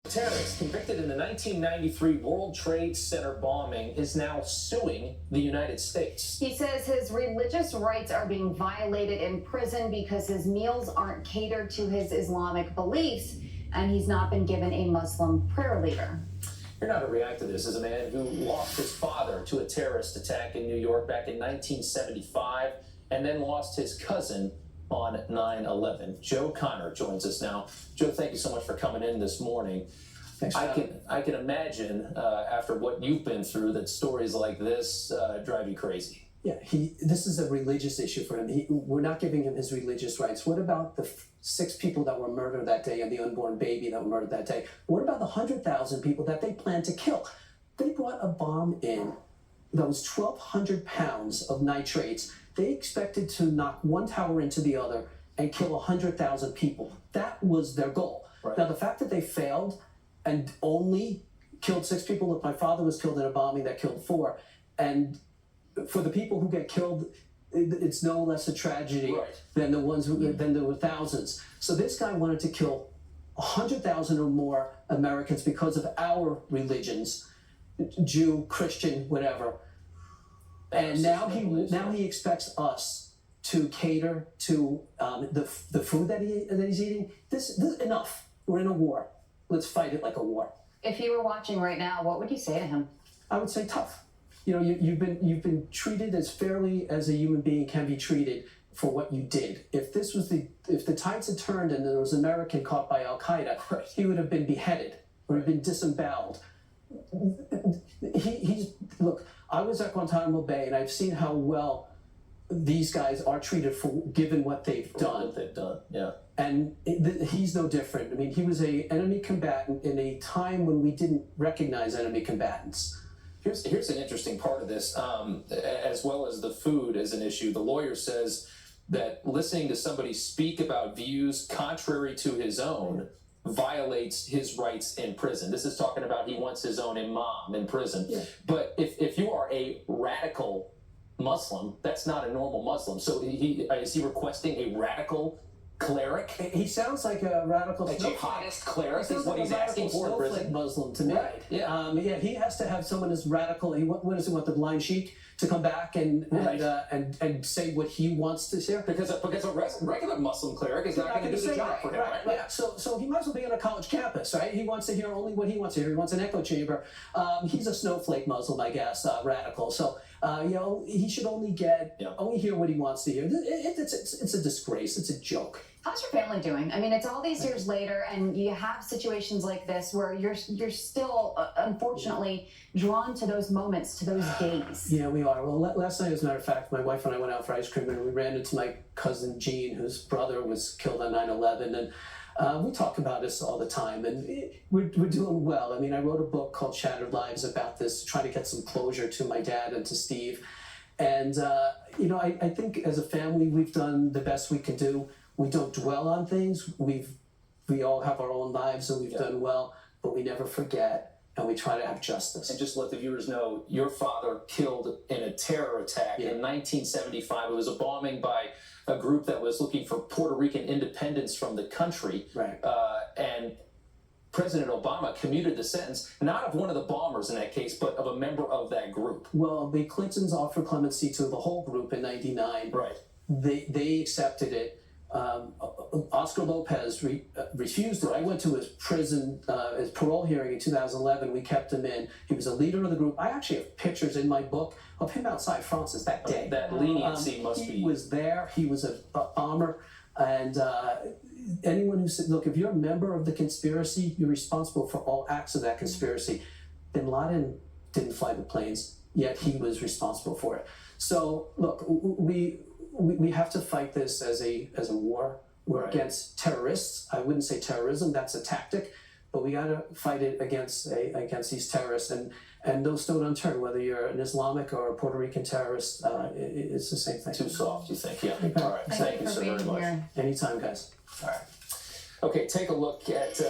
Terrorist convicted in the 1993 World Trade Center bombing is now suing the United States. He says his religious rights are being violated in prison because his meals aren't catered to his Islamic beliefs, and he's not been given a Muslim prayer leader. Here now to react to this is a man who lost his father to a terrorist attack in New York back in 1975 and then lost his cousin on 9/11. Joe Connor joins us now. Joe, thank you so much for coming in this morning. Thanks. I can imagine after what you've been through that stories like this drive you crazy. Yeah, this is a religious issue for him. We're not giving him his religious rights. What about the 6 people that were murdered that day and the unborn baby that were murdered that day? What about the 100,000 people that they planned to kill? They brought a bomb in that was 1,200 pounds of nitrates. They expected to knock one tower into the other and kill 100,000 people. That was their goal. Right. Now, the fact that they failed and only killed 6 people, look, my father was killed in a bombing that killed 4, and for the people who get killed, it's no less a tragedy than the ones than there were thousands. So this guy wanted to kill 100,000 or more Americans because of our religions, Jew, Christian, whatever. And now he expects us to cater to the food that he's eating. This enough. We're in a war. Let's fight it like a war. If he were watching right now, what would you say to him? I would say tough. You know, you've been treated as fairly as a human being can be treated for what you did. If the tides had turned and there was an American caught by Al Qaeda, he would have been beheaded or have been disemboweled. Look, I was at Guantanamo Bay and I've seen how well these guys are treated for given what they've done. Yeah. And he's no different. I mean, he was an enemy combatant in a time when we didn't recognize enemy combatants. Here's an interesting part of this, as well as the food as an issue. The lawyer says that listening to somebody speak about views contrary to his own violates his rights in prison. This is talking about he wants his own imam in prison. Yeah. But if you are a radical Muslim, that's not a normal Muslim. So is he requesting a radical cleric? He sounds like a radical jihadist cleric is what like he's asking for in Snowflake prison. Muslim to me. Right. Yeah. He has to have someone as radical. What does he want? The blind sheik to come back and say what he wants to say? Because a regular Muslim cleric is not going to do the job for him, right? Yeah. So he might as well be on a college campus, right? He wants to hear only what he wants to hear. He wants an echo chamber. He's a snowflake Muslim, I guess, radical. So he should only hear what he wants to hear. It's a disgrace. It's a joke. How's your family doing? I mean, it's all these years later, and you have situations like this where you're still, unfortunately, drawn to those moments, to those days. Yeah, we are. Well, last night, as a matter of fact, my wife and I went out for ice cream, and we ran into my cousin Jean, whose brother was killed on 9/11, and we talk about this all the time, and we're doing well. I mean, I wrote a book called Shattered Lives about this, trying to get some closure to my dad and to Steve. And, I think as a family, we've done the best we can do. We don't dwell on things. We all have our own lives, and we've done well, but we never forget, and we try to have justice. And just let the viewers know, your father killed in a terror attack in 1975. It was a bombing by a group that was looking for Puerto Rican independence from the country. Right. And President Obama commuted the sentence, not of one of the bombers in that case, but of a member of that group. Well, the Clintons offered clemency to the whole group in 99. Right. They accepted it. Oscar Lopez refused it. I went to his prison, his parole hearing in 2011. We kept him in. He was a leader of the group. I actually have pictures in my book of him outside Francis that day. That leniency must be. He was there. He was a bomber. And anyone who said, look, if you're a member of the conspiracy, you're responsible for all acts of that conspiracy. Bin Laden didn't fly the planes, yet he was responsible for it. So, look, we have to fight this as a war. We're against terrorists. I wouldn't say terrorism, that's a tactic, but we gotta fight it against these terrorists, and those don't unturned, whether you're an Islamic or a Puerto Rican terrorist, it's the same thing. Too soft, you think? Yeah. Okay. All right. Thank you so very much. Anytime, guys. All right. Okay, take a look at